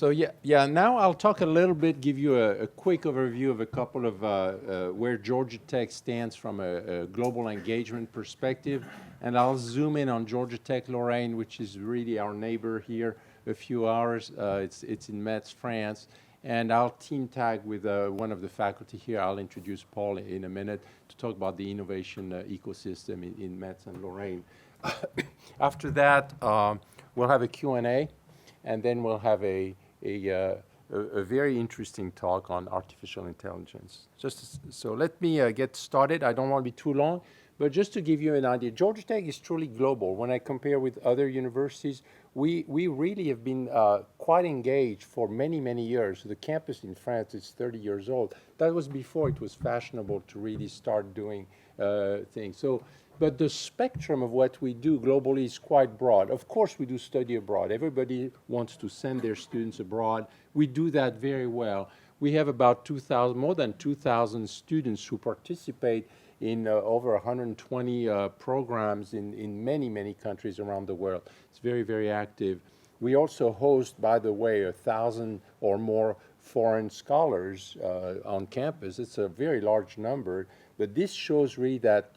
Now I'll talk a little bit, give you a quick overview of a couple of where Georgia Tech stands from a global engagement perspective. And I'll zoom in on Georgia Tech Lorraine, which is really our neighbor here, a few hours. It's in Metz, France. And I'll team tag with one of the faculty here. I'll introduce Paul in a minute to talk about the innovation ecosystem in Metz and Lorraine. After that, we'll have a Q&A, and then we'll have a very interesting talk on artificial intelligence. So let me get started. I don't want to be too long, but just to give you an idea, Georgia Tech is truly global. When I compare with other universities, we really have been quite engaged for many, many years. The campus in France is 30 years old. That was before it was fashionable to really start doing things. But the spectrum of what we do globally is quite broad. Of course, we do study abroad. Everybody wants to send their students abroad. We do that very well. We have about more than 2,000 students who participate in over 120 programs in many, many countries around the world. It's very, very active. We also host, by the way, 1,000 or more foreign scholars on campus. It's a very large number, but this shows really that,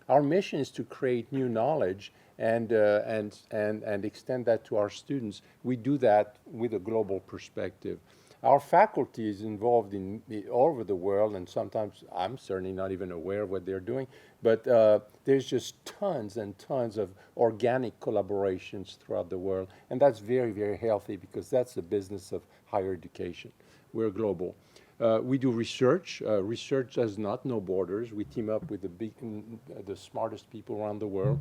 our mission is to create new knowledge and extend that to our students. We do that with a global perspective. Our faculty is involved in all over the world, and sometimes I'm certainly not even aware of what they're doing, but there's just tons and tons of organic collaborations throughout the world, and that's very, very healthy because that's the business of higher education. We're global. We do research. Research does not know borders. We team up with the smartest people around the world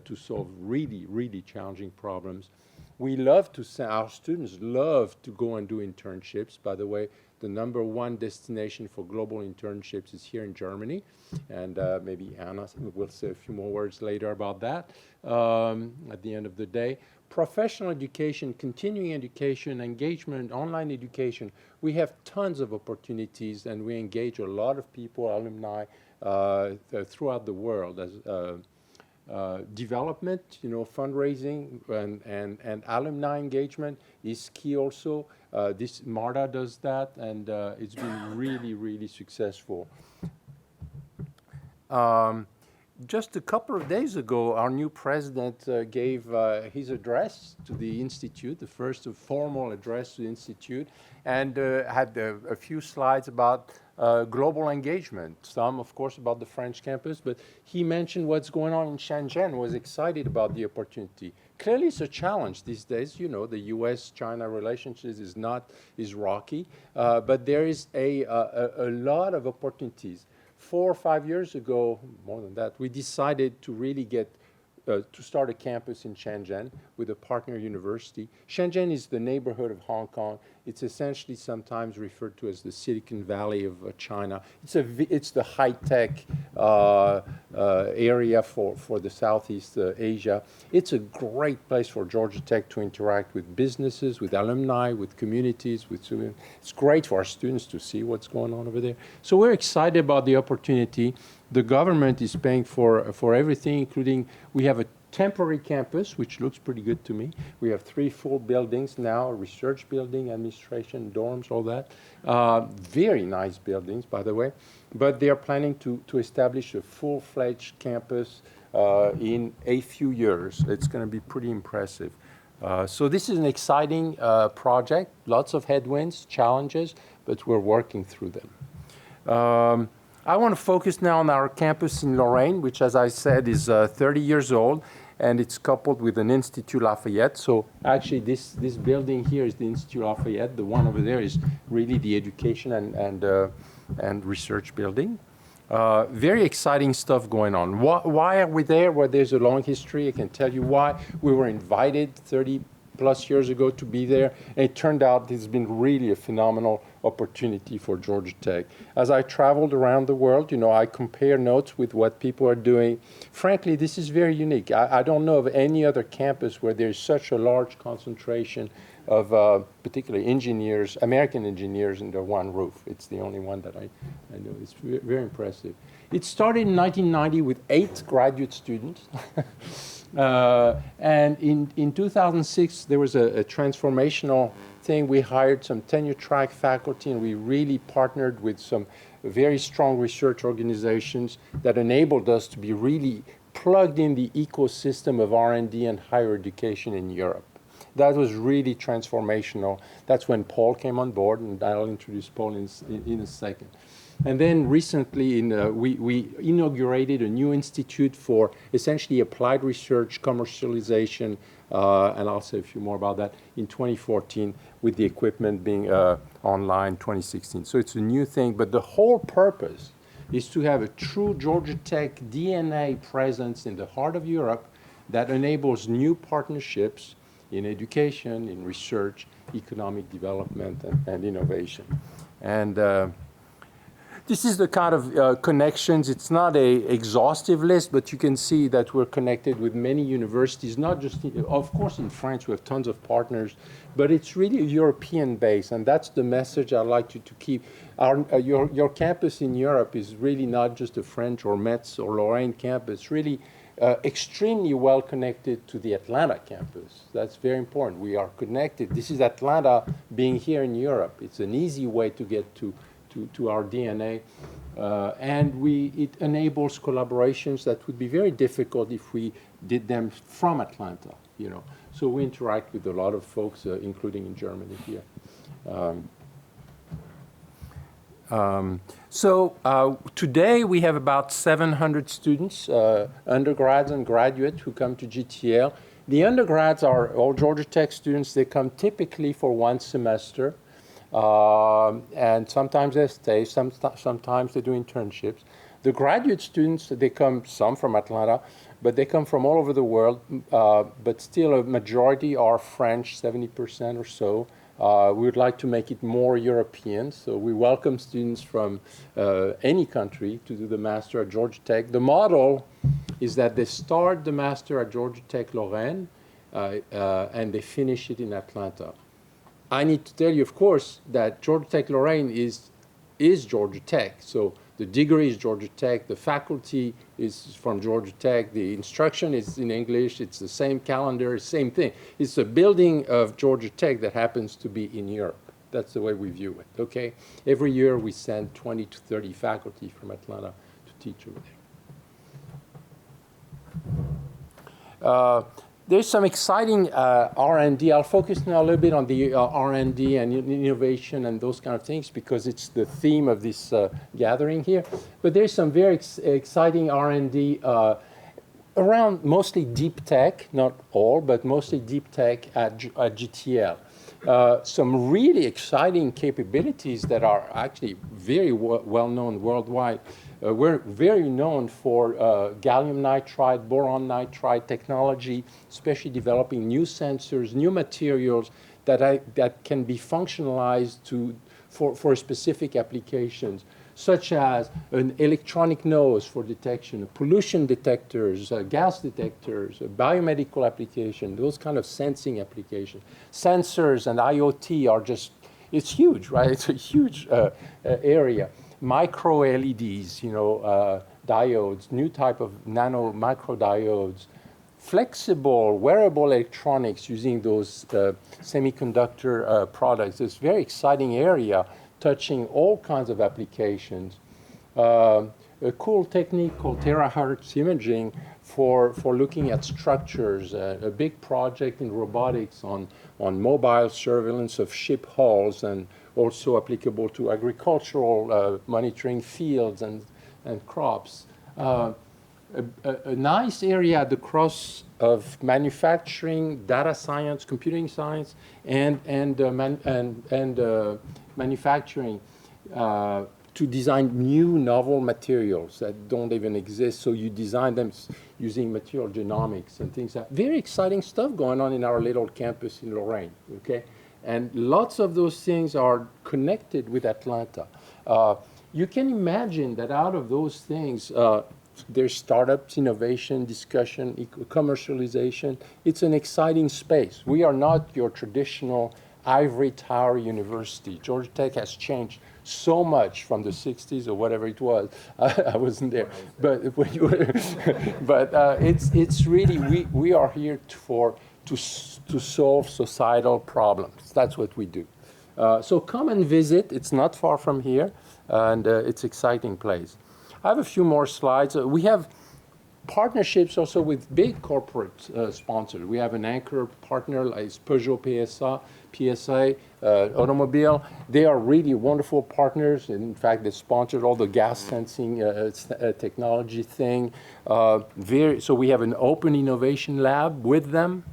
to solve really, really challenging problems. We love our students love to go and do internships. By the way, the #1 destination for global internships is here in Germany. And maybe Anna will say a few more words later about that at the end of the day. Professional education, continuing education, engagement, online education. We have tons of opportunities, and we engage a lot of people, alumni, throughout the world. As development, fundraising and alumni engagement is key also. MARTA does that, and it's been really, really successful. Just a couple of days ago, our new president gave his address to the Institute, the first formal address to the Institute, and had a few slides about global engagement. Some, of course, about the French campus, but he mentioned what's going on in Shenzhen, was excited about the opportunity. Clearly, it's a challenge these days. The U.S.-China relationship is rocky, but there is a lot of opportunities. 4 or 5 years ago, more than that, we decided to really to start a campus in Shenzhen with a partner university. Shenzhen is the neighborhood of Hong Kong. It's essentially sometimes referred to as the Silicon Valley of China. It's the high-tech area for the Southeast Asia. It's a great place for Georgia Tech to interact with businesses, with alumni, with communities, with students. It's great for our students to see what's going on over there. So we're excited about the opportunity. The government is paying for everything, including we have a temporary campus, which looks pretty good to me. We have 3 full buildings now, a research building, administration, dorms, all that. Very nice buildings, by the way. But they are planning to establish a full-fledged campus in a few years. It's going to be pretty impressive. So this is an exciting project, lots of headwinds, challenges, but we're working through them. I want to focus now on our campus in Lorraine, which, as I said, is 30 years old, and it's coupled with an St2 Lafayette. So actually, this building here is the St2 Lafayette. The one over there is really the education and research building. Very exciting stuff going on. Why are we there? Well, there's a long history. I can tell you why. We were invited 30+ years ago to be there, and it turned out it's been really a phenomenal opportunity for Georgia Tech. As I traveled around the world, I compare notes with what people are doing. Frankly, this is very unique. I don't know of any other campus where there's such a large concentration of particularly engineers, American engineers under one roof. It's the only one that I know. It's very impressive. It started in 1990 with 8 graduate students. And in 2006, there was a transformational thing. We hired some tenure-track faculty, and we really partnered with some very strong research organizations that enabled us to be really plugged in the ecosystem of R&D and higher education in Europe. That was really transformational. That's when Paul came on board, and I'll introduce Paul in a second. And then recently, we inaugurated a new institute for essentially applied research, commercialization, and I'll say a few more about that, in 2014, with the equipment being online 2016. So it's a new thing, but the whole purpose is to have a true Georgia Tech DNA presence in the heart of Europe that enables new partnerships in education, in research, economic development, and innovation. And this is the kind of connections. It's not an exhaustive list, but you can see that we're connected with many universities, not just, of course, in France, we have tons of partners, but it's really European based, and that's the message I'd like you to keep. Your campus in Europe is really not just a French or Metz or Lorraine campus, really extremely well connected to the Atlanta campus. That's very important. We are connected. This is Atlanta being here in Europe. It's an easy way to get to our DNA. And it enables collaborations that would be very difficult if we did them from Atlanta, you know. So we interact with a lot of folks, including in Germany here. Today we have about 700 students, undergrads and graduates who come to GTL. The undergrads are all Georgia Tech students. They come typically for one semester. And sometimes they stay, sometimes they do internships. The graduate students, they come, some from Atlanta, but they come from all over the world, but still a majority are French, 70% or so. We would like to make it more European, so we welcome students from any country to do the master at Georgia Tech. The model is that they start the master at Georgia Tech Lorraine, and they finish it in Atlanta. I need to tell you, of course, that Georgia Tech Lorraine is Georgia Tech. So the degree is Georgia Tech, the faculty is from Georgia Tech, the instruction is in English, it's the same calendar, same thing. It's a building of Georgia Tech that happens to be in Europe. That's the way we view it, okay? Every year we send 20 to 30 faculty from Atlanta to teach over there. There's some exciting R&D. I'll focus now a little bit on the R&D and innovation and those kind of things because it's the theme of this gathering here. But there's some very exciting R&D around mostly deep tech, not all, but mostly deep tech at GTL. Some really exciting capabilities that are actually very well known worldwide. We're very known for gallium nitride, boron nitride technology, especially developing new sensors, new materials that can be functionalized for specific applications, such as an electronic nose for detection, pollution detectors, gas detectors, biomedical application, those kind of sensing applications. Sensors and IoT are just, it's huge, right? It's a huge area. Micro LEDs, you know, diodes, new type of nano micro diodes, flexible wearable electronics using those semiconductor products. It's a very exciting area touching all kinds of applications. A cool technique called terahertz imaging for looking at structures, a big project in robotics on mobile surveillance of ship hulls and also applicable to agricultural monitoring fields and crops. A nice area at the cross of manufacturing, data science, computing science, and manufacturing to design new novel materials that don't even exist. So you design them using material genomics and things like that. Very exciting stuff going on in our little campus in Lorraine, okay? And lots of those things are connected with Atlanta. You can imagine that out of those things, there's startups, innovation, discussion, commercialization. It's an exciting space. We are not your traditional ivory tower university. Georgia Tech has changed so much from the 60s or whatever it was. I wasn't there. But it's really, we are here to solve societal problems. That's what we do. So come and visit. It's not far from here, and it's an exciting place. I have a few more slides. We have partnerships also with big corporate sponsors. We have an anchor partner like Peugeot PSA, Automobile. They are really wonderful partners. In fact, they sponsored all the gas sensing technology thing. So we have an open innovation lab with them.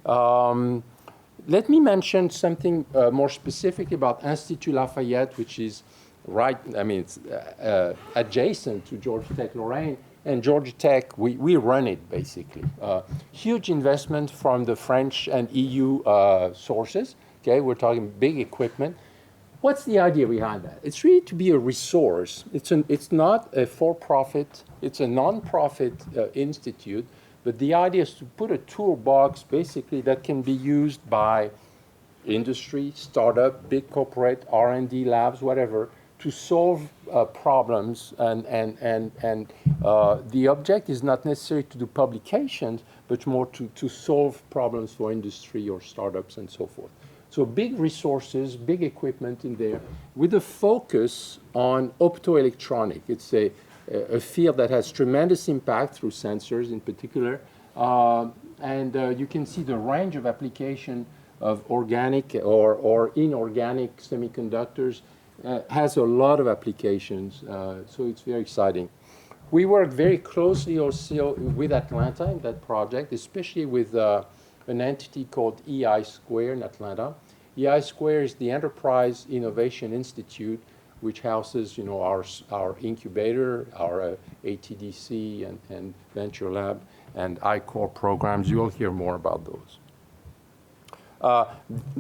Let me mention something more specific about St2 Lafayette, which is it's adjacent to Georgia Tech Lorraine. And Georgia Tech, we run it basically. Huge investment from the French and EU sources. Okay, we're talking big equipment. What's the idea behind that? It's really to be a resource. It's not a for-profit. It's a non-profit institute. But the idea is to put a toolbox basically that can be used by industry, startup, big corporate, R&D labs, whatever, to solve problems, and the object is not necessarily to do publications, but more to solve problems for industry or startups and so forth. So big resources, big equipment in there, with a focus on optoelectronic. It's a field that has tremendous impact through sensors in particular, and you can see the range of application of organic or inorganic semiconductors. Has a lot of applications, so it's very exciting. We work very closely also with Atlanta in that project, especially with an entity called EI2 in Atlanta. EI2 is the Enterprise Innovation Institute, which houses, our incubator, our ATDC and Venture Lab and I-Core programs. You'll hear more about those.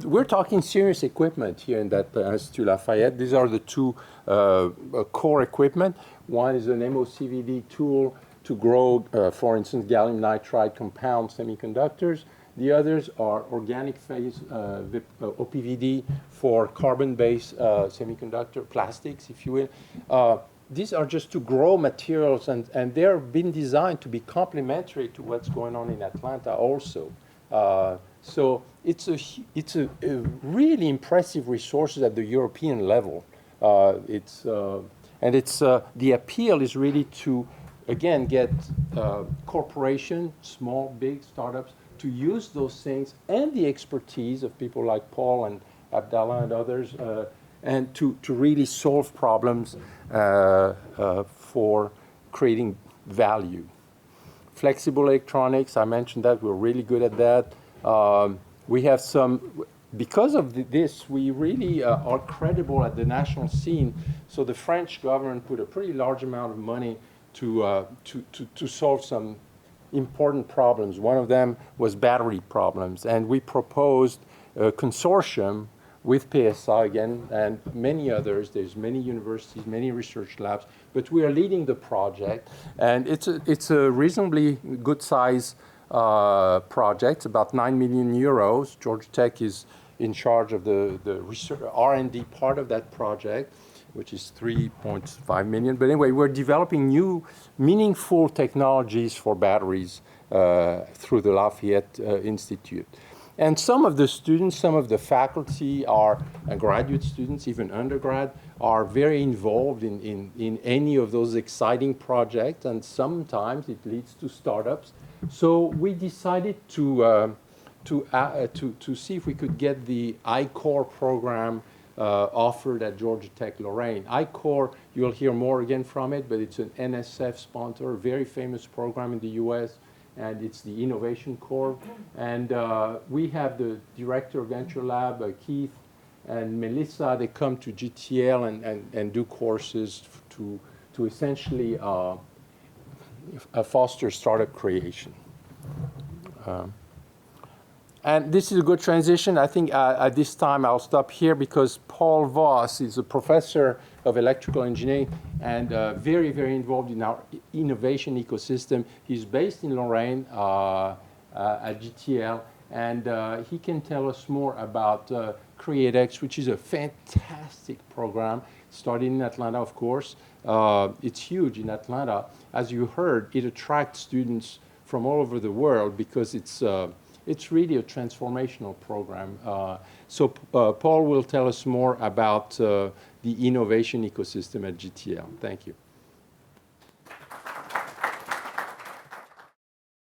We're talking serious equipment here in that St2 Lafayette. These are the two core equipment. One is an MOCVD tool to grow, for instance, gallium nitride compound semiconductors. The others are organic phase OPVD for carbon-based semiconductor plastics, if you will. These are just to grow materials, and they're been designed to be complementary to what's going on in Atlanta also. So it's a really impressive resources at the European level. The appeal is really to, again, get corporation, small, big startups, to use those things and the expertise of people like Paul and Abdallah and others, and to really solve problems for creating value. Flexible electronics, I mentioned that, we're really good at that. We have because of this, we really are credible at the national scene. So the French government put a pretty large amount of money to solve some important problems. One of them was battery problems, and we proposed a consortium with PSI again and many others. There's many universities, many research labs, but we are leading the project, and it's a reasonably good size project, about 9 million euros. Georgia Tech is in charge of the research R&D part of that project, which is 3.5 million. But anyway, we're developing new, meaningful technologies for batteries through the Lafayette Institute. And some of the students, some of the faculty are graduate students, even undergrad, are very involved in any of those exciting projects, and sometimes it leads to startups. So we decided to see if we could get the I-Core program offered at Georgia Tech Lorraine. I-Core, you'll hear more again from it, but it's an NSF sponsor, a very famous program in the US, and it's the Innovation Corps. And we have the director of Venture Lab, Keith and Melissa. They come to GTL and do courses to essentially foster startup creation. And this is a good transition. I think at this time I'll stop here because Paul Voss is a professor of electrical engineering and very, very involved in our innovation ecosystem. He's based in Lorraine at GTL, and he can tell us more about CreateX, which is a fantastic program, started in Atlanta, of course. It's huge in Atlanta. As you heard, it attracts students from all over the world because it's it's really a transformational program. So Paul will tell us more about the innovation ecosystem at GTL. Thank you.